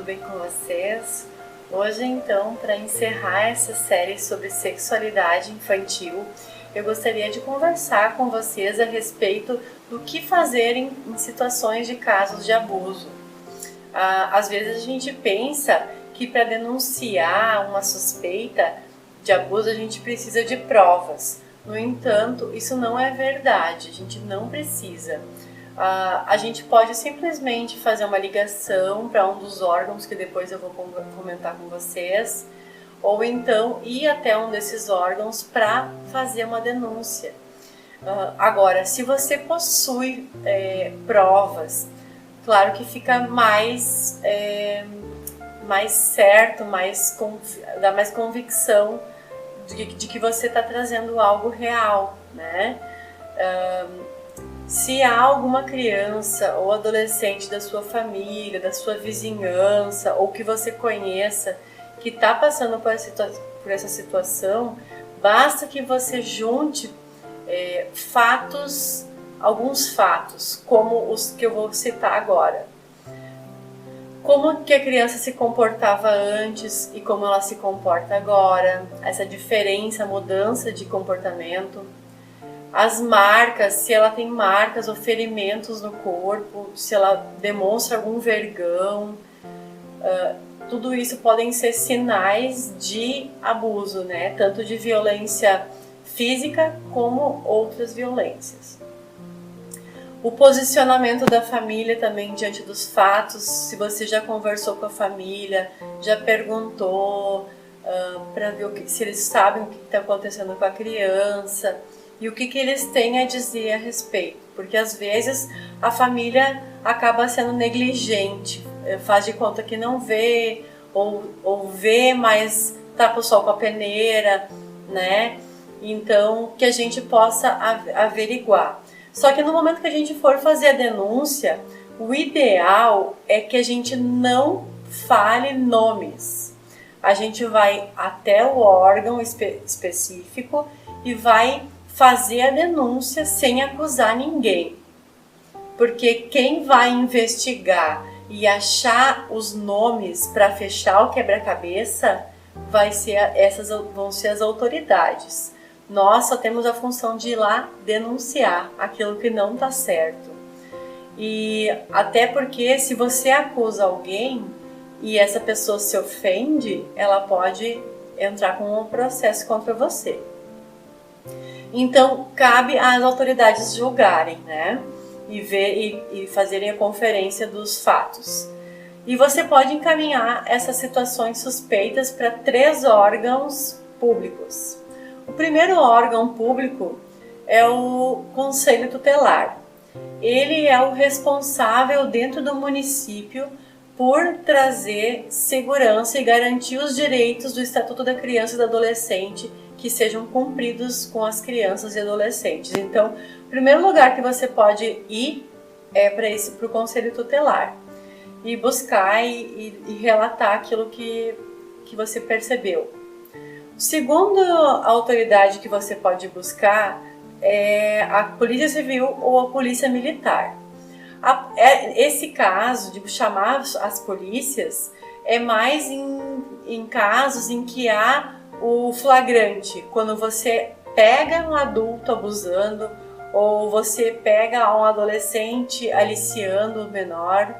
bem com vocês? Hoje, então, para encerrar essa série sobre sexualidade infantil, eu gostaria de conversar com vocês a respeito do que fazer em situações de casos de abuso. Às vezes a gente pensa que para denunciar uma suspeita de abuso a gente precisa de provas. No entanto, isso não é verdade, a gente não precisa. A gente pode simplesmente fazer uma ligação para um dos órgãos que depois eu vou comentar com vocês, ou então ir até um desses órgãos para fazer uma denúncia. Agora, se você possui provas, claro que fica mais certo, dá mais convicção de que você está trazendo algo real, né? Se há alguma criança ou adolescente da sua família, da sua vizinhança ou que você conheça que está passando por essa situação, basta que você junte alguns fatos, como os que eu vou citar agora. Como que a criança se comportava antes e como ela se comporta agora, essa diferença, mudança de comportamento. As marcas, se ela tem marcas ou ferimentos no corpo, se ela demonstra algum vergão, tudo isso podem ser sinais de abuso, né? Tanto de violência física como outras violências. O posicionamento da família também diante dos fatos, se você já conversou com a família, já perguntou para ver se eles sabem o que está acontecendo com a criança e o que eles têm a dizer a respeito, porque às vezes a família acaba sendo negligente, faz de conta que não vê, ou vê, mas tapa o sol com a peneira, né? Então, que a gente possa averiguar. Só que no momento que a gente for fazer a denúncia, o ideal é que a gente não fale nomes. A gente vai até o órgão específico e vai fazer a denúncia sem acusar ninguém. Porque quem vai investigar e achar os nomes para fechar o quebra-cabeça vão ser as autoridades. Nós só temos a função de ir lá denunciar aquilo que não está certo. E até porque se você acusa alguém e essa pessoa se ofende, ela pode entrar com um processo contra você. Então, cabe às autoridades julgarem, né? E fazerem a conferência dos fatos. E você pode encaminhar essas situações suspeitas para 3 órgãos públicos. O primeiro órgão público é o Conselho Tutelar. Ele é o responsável dentro do município por trazer segurança e garantir os direitos do Estatuto da Criança e do Adolescente que sejam cumpridos com as crianças e adolescentes. Então, o primeiro lugar que você pode ir é para o Conselho Tutelar e buscar e relatar aquilo que você percebeu. Segundo a autoridade que você pode buscar é a Polícia Civil ou a Polícia Militar. Esse caso de chamar as polícias é mais em casos em que há o flagrante, quando você pega um adulto abusando ou você pega um adolescente aliciando o menor,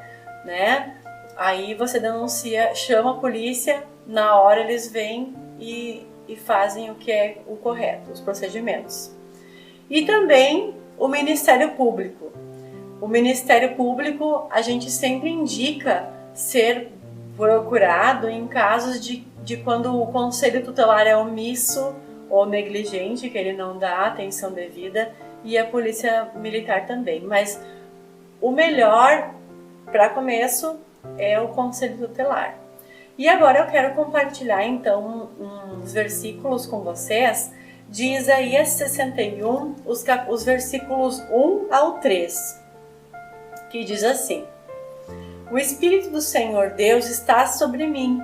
né? Aí você denuncia, chama a polícia, na hora eles vêm e fazem o que é o correto, os procedimentos. E também o Ministério Público. O Ministério Público a gente sempre indica ser procurado em casos de quando o Conselho Tutelar é omisso ou negligente, que ele não dá atenção devida, e a Polícia Militar também. Mas o melhor, para começo, é o Conselho Tutelar. E agora eu quero compartilhar então uns versículos com vocês de Isaías 61, os versículos 1 ao 3, que diz assim: O Espírito do Senhor Deus está sobre mim,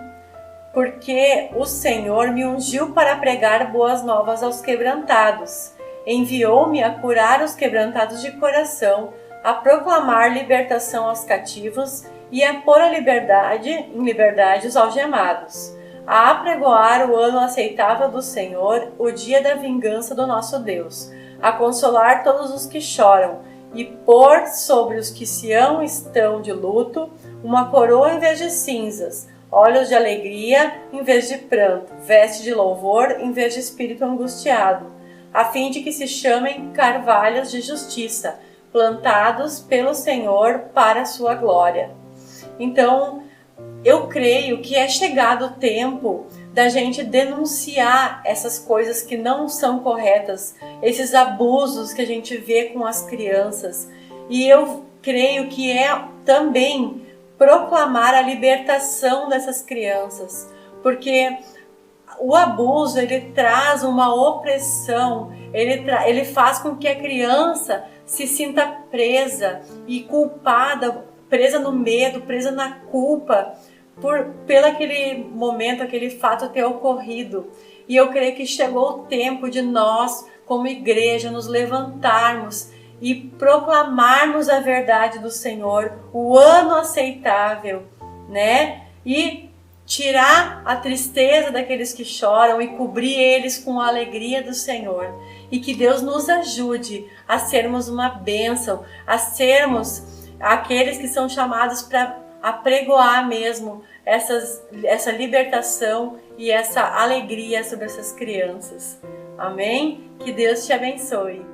porque o Senhor me ungiu para pregar boas novas aos quebrantados. Enviou-me a curar os quebrantados de coração, a proclamar libertação aos cativos e a pôr em liberdade os algemados, a apregoar o ano aceitável do Senhor, o dia da vingança do nosso Deus, a consolar todos os que choram, e pôr sobre os que Sião estão de luto uma coroa em vez de cinzas, olhos de alegria em vez de pranto, veste de louvor em vez de espírito angustiado, a fim de que se chamem carvalhos de justiça, plantados pelo Senhor para a sua glória. Então, eu creio que é chegado o tempo da gente denunciar essas coisas que não são corretas, esses abusos que a gente vê com as crianças. E eu creio que é também proclamar a libertação dessas crianças, porque o abuso, ele traz uma opressão, ele faz com que a criança se sinta presa e culpada, presa no medo, presa na culpa, pelo aquele momento, aquele fato ter ocorrido. E eu creio que chegou o tempo de nós, como igreja, nos levantarmos e proclamarmos a verdade do Senhor, o ano aceitável, né? E tirar a tristeza daqueles que choram e cobrir eles com a alegria do Senhor. E que Deus nos ajude a sermos uma bênção, a sermos aqueles que são chamados para apregoar mesmo essa libertação e essa alegria sobre essas crianças. Amém? Que Deus te abençoe.